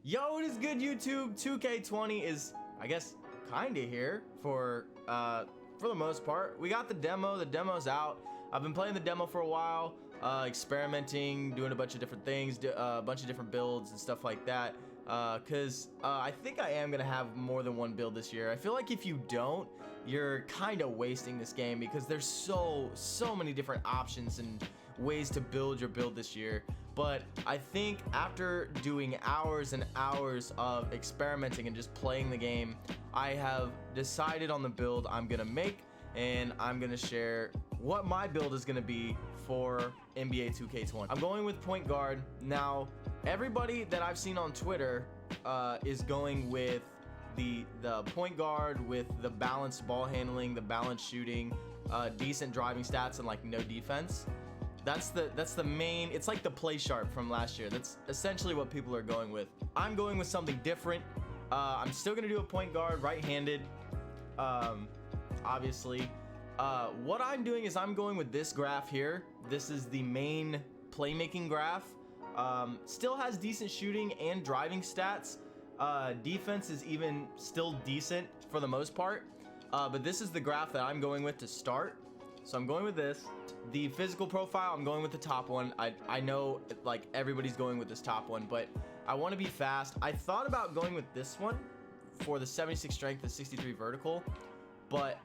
Yo, what is good, YouTube? 2K20 is, I guess, kinda here for the most part. We got the demo. The demo's out. I've been playing the demo for a while, experimenting, doing a bunch of different things, a bunch of different builds and stuff like that. Cause I think I am gonna have more than one build this year. I feel like if you don't, you're kind of wasting this game because there's so many different options and ways to build your build this year. But I think after doing hours and hours of experimenting and just playing the game, I have decided on the build I'm gonna make, and I'm gonna share what my build is gonna be for NBA 2K20. I'm going with point guard. Now, everybody that I've seen on Twitter is going with the point guard with the balanced ball handling, the balanced shooting, decent driving stats, and like no defense. That's the main. It's like the play sharp from last year. That's essentially what people are going with. I'm going with something different. I'm still gonna do a point guard, right-handed, obviously. What I'm doing is I'm going with this graph here. This is the main playmaking graph. Still has decent shooting and driving stats. Defense is even still decent for the most part. But this is the graph that I'm going with to start. So I'm going with this. The physical profile, I'm going with the top one. I know like everybody's going with this top one, but I want to be fast. I thought about going with this one for the 76 strength, the 63 vertical, but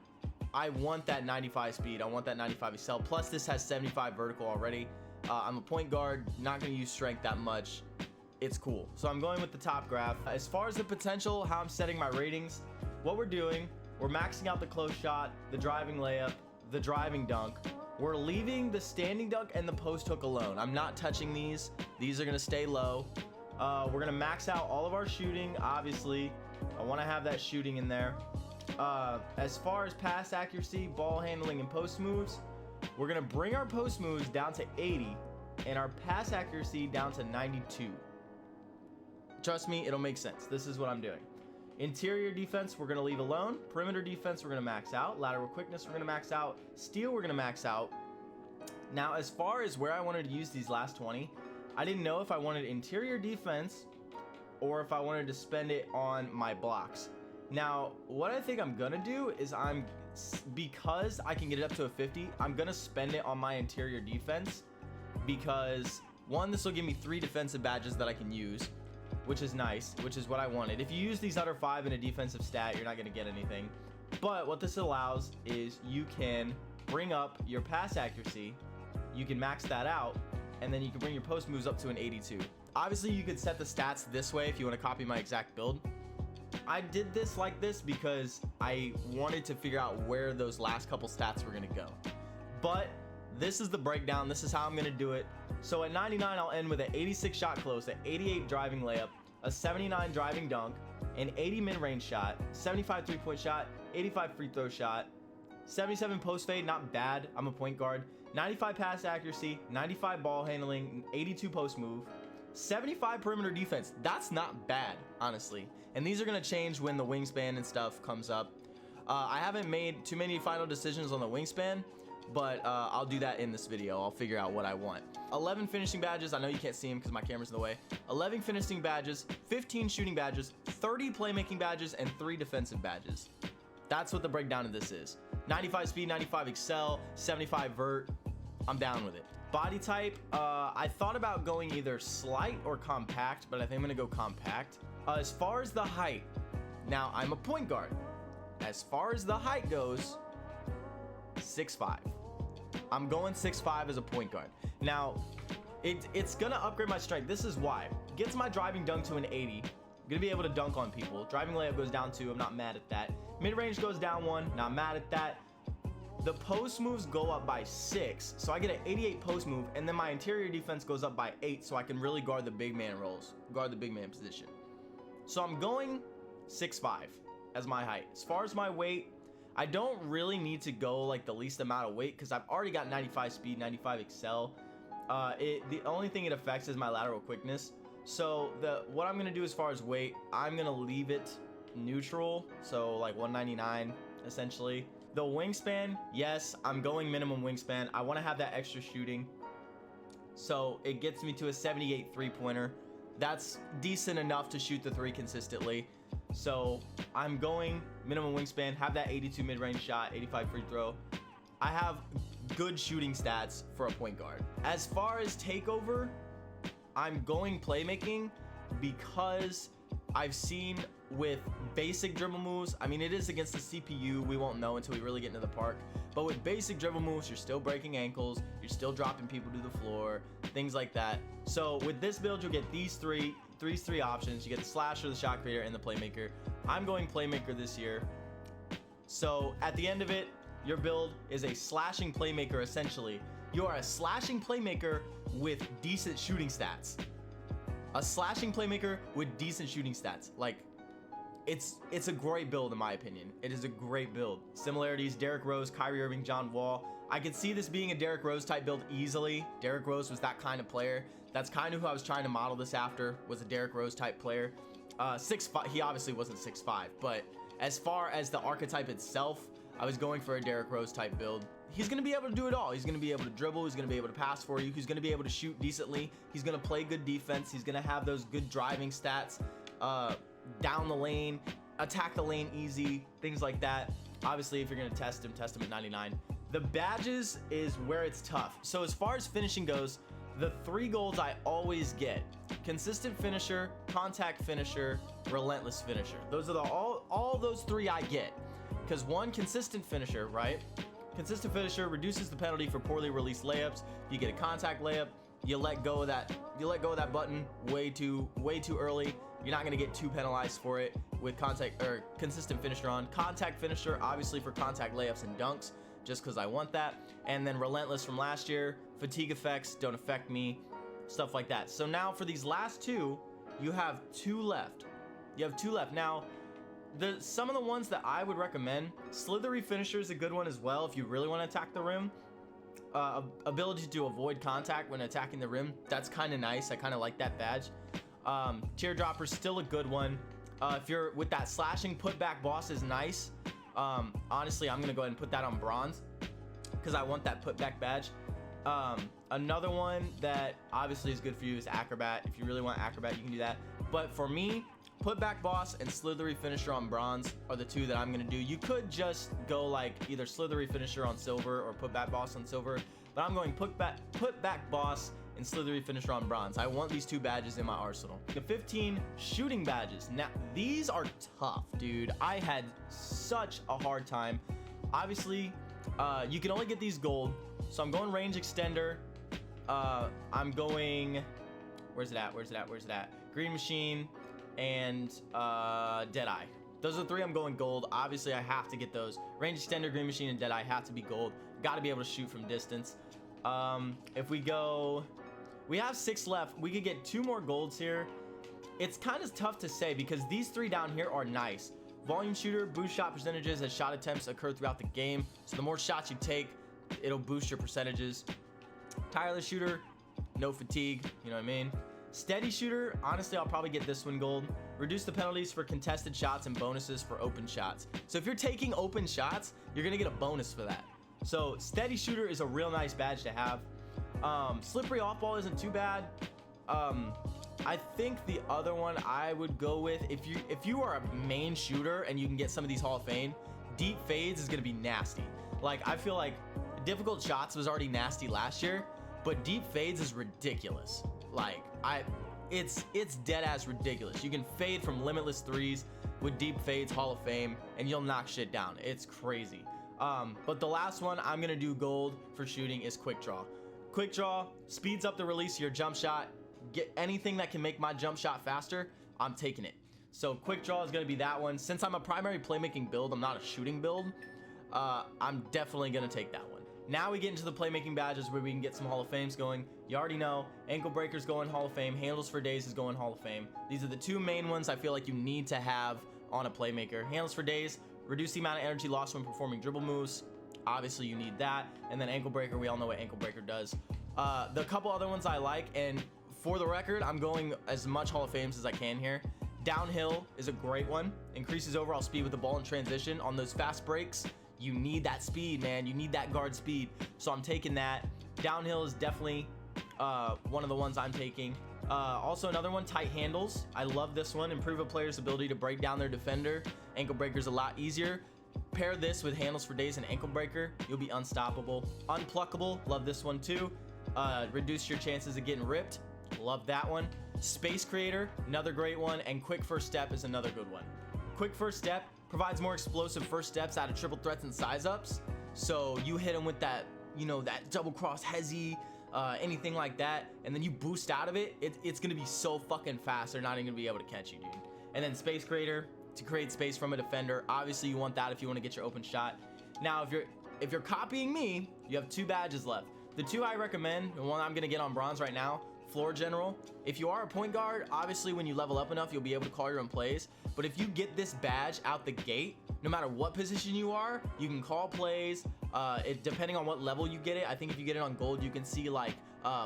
I want that 95 speed. I want that 95 excel. Plus this has 75 vertical already. I'm a point guard, not going to use strength that much. It's cool. So I'm going with the top graph. As far as the potential, how I'm setting my ratings, what we're doing, we're maxing out the close shot, the driving layup, the driving dunk. We're leaving the standing dunk and the post hook alone. I'm not touching these. These are gonna stay low. We're gonna max out all of our shooting, obviously. I wanna have that shooting in there. As far as pass accuracy, ball handling, and post moves, we're gonna bring our post moves down to 80 and our pass accuracy down to 92. Trust me, it'll make sense. This is what I'm doing. Interior defense, we're gonna leave alone. Perimeter defense, we're gonna max out. Lateral quickness, we're gonna max out. Steal, we're gonna max out. Now, as far as where I wanted to use these last 20, I didn't know if I wanted interior defense or if I wanted to spend it on my blocks. Now, what I think I'm gonna do is because I can get it up to a 50, I'm gonna spend it on my interior defense because one, this will give me 3 defensive badges that I can use, which is nice, which is what I wanted. If you use these other 5 in a defensive stat, you're not gonna get anything. But what this allows is you can bring up your pass accuracy, you can max that out, and then you can bring your post moves up to an 82. Obviously, you could set the stats this way if you wanna copy my exact build. I did this like this because I wanted to figure out where those last couple stats were gonna go. But this is the breakdown, this is how I'm gonna do it. So at 99, I'll end with an 86 shot close, an 88 driving layup, a 79 driving dunk, an 80 mid-range shot, 75 three-point shot, 85 free throw shot, 77 post fade, not bad, I'm a point guard, 95 pass accuracy, 95 ball handling, 82 post move, 75 perimeter defense. That's not bad, honestly. And these are gonna change when the wingspan and stuff comes up. I haven't made too many final decisions on the wingspan, but I'll do that in this video. I'll figure out what I want. 11 finishing badges. I know you can't see them because my camera's in the way. 11 finishing badges, 15 shooting badges, 30 playmaking badges, and 3 defensive badges. That's what the breakdown of this is. 95 speed, 95 excel, 75 vert. I'm down with it. Body type, I thought about going either slight or compact, but I think I'm gonna go compact. As far as the height, now I'm a point guard. As far as the height goes, 6'5". I'm going 6'5" as a point guard. Now, it's gonna upgrade my strength. This is why. Gets my driving dunk to an 80. I'm gonna be able to dunk on people. Driving layup goes down 2. I'm not mad at that. Mid-range goes down 1. Not mad at that. The post moves go up by 6, so I get an 88 post move, and then my interior defense goes up by 8, so I can really guard the big man roles, guard the big man position. So I'm going 6'5" as my height. As far as my weight, I don't really need to go like the least amount of weight because I've already got 95 speed, 95 excel. The only thing it affects is my lateral quickness. So what I'm gonna do as far as weight, I'm gonna leave it neutral, so like 199 essentially. The wingspan, yes, I'm going minimum wingspan. I want to have that extra shooting, so it gets me to a 78 three-pointer. That's decent enough to shoot the 3 consistently. So I'm going minimum wingspan, have that 82 mid-range shot, 85 free throw. I have good shooting stats for a point guard. As far as takeover, I'm going playmaking because I've seen with basic dribble moves, I mean, it is against the CPU, we won't know until we really get into the park, but with basic dribble moves, you're still breaking ankles, you're still dropping people to the floor, things like that. So with this build, you'll get these three options. You get the slasher, the shot creator, and the playmaker. I'm going playmaker this year. So at the end of it, your build is a slashing playmaker. Essentially, you are a slashing playmaker with decent shooting stats. A slashing playmaker with decent shooting stats. Like, it's a great build in my opinion. It is a great build. Similarities: Derrick Rose, Kyrie Irving, John Wall. I could see this being a Derrick Rose type build easily. Derrick Rose was that kind of player. That's kind of who I was trying to model this after, was a Derrick Rose type player. 6'5", he obviously wasn't 6'5", but as far as the archetype itself, I was going for a Derrick Rose type build. He's going to be able to do it all. He's going to be able to dribble. He's going to be able to pass for you. He's going to be able to shoot decently. He's going to play good defense. He's going to have those good driving stats, down the lane, attack the lane easy, things like that. Obviously, if you're going to test him at 99. The badges is where it's tough. So as far as finishing goes, the 3 golds I always get: consistent finisher, contact finisher, relentless finisher. Those are all those 3 I get. Because one, consistent finisher, right? Consistent finisher reduces the penalty for poorly released layups. If you get a contact layup, you let go of that button way too early. You're not going to get too penalized for it with contact or consistent finisher on. Contact finisher, obviously for contact layups and dunks, just because I want that. And then relentless from last year. Fatigue effects don't affect me, stuff like that. So now for these last 2, you have 2 left. You have 2 left. Now, some of the ones that I would recommend, slithery finisher is a good one as well if you really want to attack the rim. Ability to avoid contact when attacking the rim, that's kind of nice. I kind of like that badge. Teardropper still a good one. If you're with that slashing putback boss is nice. Honestly, I'm gonna go ahead and put that on bronze because I want that putback badge. Another one that obviously is good for you is acrobat. If you really want acrobat, you can do that. But for me, putback boss and slithery finisher on bronze are the 2 that I'm gonna do. You could just go like either slithery finisher on silver or putback boss on silver, but I'm going putback boss and slithery finisher on bronze. I want these 2 badges in my arsenal. The 15 shooting badges. Now these are tough, dude. I had such a hard time. Obviously, you can only get these gold, so I'm going range extender. I'm going, where's it at? Green machine and Deadeye. Those are the 3 I'm going gold. Obviously, I have to get those. Range extender, green machine, and Deadeye have to be gold. Got to be able to shoot from distance. If we go, we have 6 left. We could get 2 more golds here. It's kind of tough to say because these 3 down here are nice. Volume shooter, boost shot percentages as shot attempts occur throughout the game. So the more shots you take, it'll boost your percentages. Tireless shooter, no fatigue, you know what I mean? Steady shooter, honestly, I'll probably get this one gold. Reduce the penalties for contested shots and bonuses for open shots. So if you're taking open shots, you're gonna get a bonus for that. So steady shooter is a real nice badge to have. Slippery off ball isn't too bad. I think the other one I would go with, if you are a main shooter and you can get some of these Hall of Fame, deep fades is gonna be nasty. Like, I feel like difficult shots was already nasty last year, but deep fades is ridiculous. Like, it's dead ass ridiculous. You can fade from limitless 3s with deep fades, Hall of Fame, and you'll knock shit down. It's crazy. But the last one I'm gonna do gold for shooting is quick draw. Quick draw speeds up the release of your jump shot. Get anything that can make my jump shot faster, I'm taking it. So quick draw is gonna be that one. Since I'm a primary playmaking build, I'm not a shooting build, I'm definitely gonna take that one. Now we get into the playmaking badges where we can get some Hall of Fames going. You already know, ankle breakers going Hall of Fame, handles for days is going Hall of Fame. These are the 2 main ones I feel like you need to have on a playmaker. Handles for days, reduce the amount of energy lost when performing dribble moves. Obviously you need that. And then ankle breaker, we all know what ankle breaker does. The couple other ones I like, and for the record, I'm going as much Hall of Fames as I can here. Downhill is a great one. Increases overall speed with the ball in transition. On those fast breaks, you need that speed, man. You need that guard speed. So I'm taking that. Downhill is definitely one of the ones I'm taking. Also another one, tight handles. I love this one. Improve a player's ability to break down their defender. Ankle breaker's a lot easier. Pair this with handles for days and ankle breaker, you'll be unstoppable. Unpluckable, love this one too. Reduce your chances of getting ripped, love that one. Space creator, another great one. And quick first step is another good one. Quick first step provides more explosive first steps out of triple threats and size ups. So you hit them with that, you know, that double cross hezzy, anything like that, and then you boost out of it, it's gonna be so fucking fast, they're not even gonna be able to catch you, dude. And then space creator, to create space from a defender. Obviously you want that if you want to get your open shot. Now if you're copying me, you have 2 badges left. The 2 I recommend, the one I'm gonna get on bronze right now, floor general. If you are a point guard, obviously when you level up enough, you'll be able to call your own plays. But if you get this badge out the gate, no matter what position you are, you can call plays. Depending on what level you get it, I think if you get it on gold, you can see like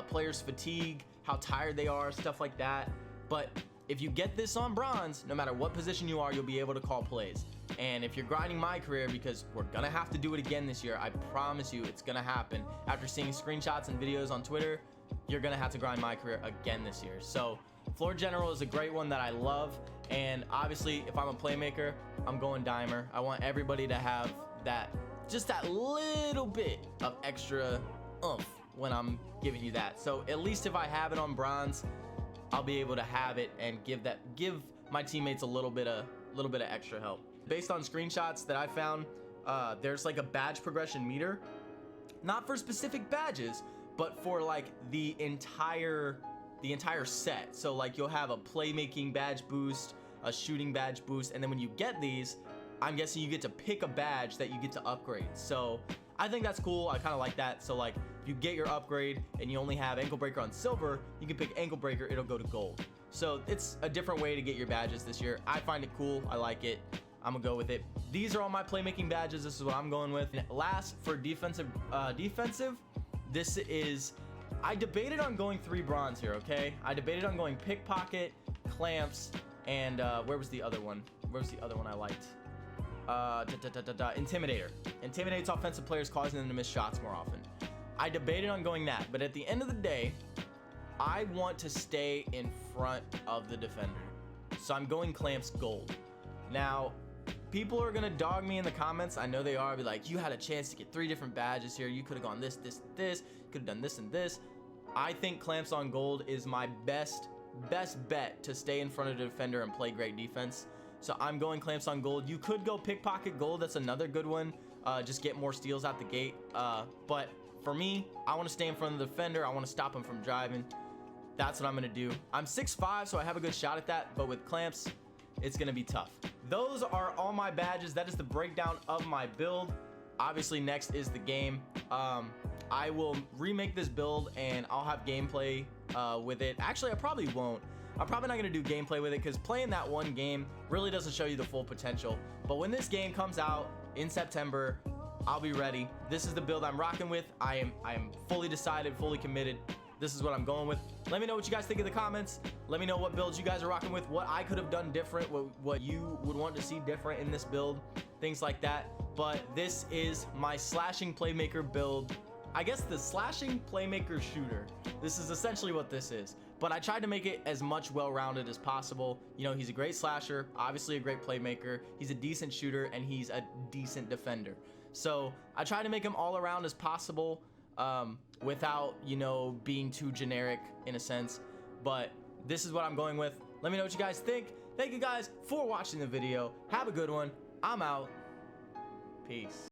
players fatigue, how tired they are, stuff like that. But if you get this on bronze, no matter what position you are, you'll be able to call plays. And if you're grinding my career, because we're gonna have to do it again this year, I promise you it's gonna happen. After seeing screenshots and videos on Twitter, you're gonna have to grind my career again this year. So floor general is a great one that I love. And obviously if I'm a playmaker, I'm going dimer. I want everybody to have that, just that little bit of extra oomph when I'm giving you that. So at least if I have it on bronze, I'll be able to have it and give my teammates a little bit of extra help. Based on screenshots that I found, there's like a badge progression meter, not for specific badges, but for like the entire set. So like you'll have a playmaking badge boost, a shooting badge boost, and then when you get these, I'm guessing you get to pick a badge that you get to upgrade. So I think that's cool. I kind of like that. So like if you get your upgrade and you only have ankle breaker on silver, you can pick ankle breaker, it'll go to gold. So it's a different way to get your badges this year. I find it cool. I like it. I'm gonna go with it. These are all my playmaking badges. This is what I'm going with. And last for defensive, this is, I debated on going 3 bronze here, okay? I debated on going pickpocket, clamps, and where was the other one? Where's the other one I liked? Intimidator. Intimidates offensive players, causing them to miss shots more often. I debated on going that, but at the end of the day, I want to stay in front of the defender. So I'm going clamps gold. Now, people are gonna dog me in the comments. I know they are. Be like, you had a chance to get 3 different badges here. You could have gone this, this, this. Could have done this and this. I think clamps on gold is my best bet to stay in front of the defender and play great defense. So I'm going clamps on gold. You could go pickpocket gold. That's another good one. Just get more steals out the gate. But for me, I want to stay in front of the defender. I want to stop him from driving. That's what I'm going to do. I'm 6'5", so I have a good shot at that. But with clamps, it's going to be tough. Those are all my badges. That is the breakdown of my build. Obviously, next is the game. I will remake this build and I'll have gameplay with it. Actually, I probably won't. I'm probably not going to do gameplay with it because playing that one game really doesn't show you the full potential. But when this game comes out in September, I'll be ready. This is the build I'm rocking with. I am fully decided, fully committed. This is what I'm going with. Let me know what you guys think in the comments. Let me know what builds you guys are rocking with, what I could have done different, what you would want to see different in this build, things like that. But this is my slashing playmaker build. I guess the slashing playmaker shooter. This is essentially what this is. But I tried to make it as much well-rounded as possible. You know, he's a great slasher, obviously a great playmaker. He's a decent shooter, and he's a decent defender. So I tried to make him all around as possible without, you know, being too generic in a sense. But this is what I'm going with. Let me know what you guys think. Thank you guys for watching the video. Have a good one. I'm out. Peace.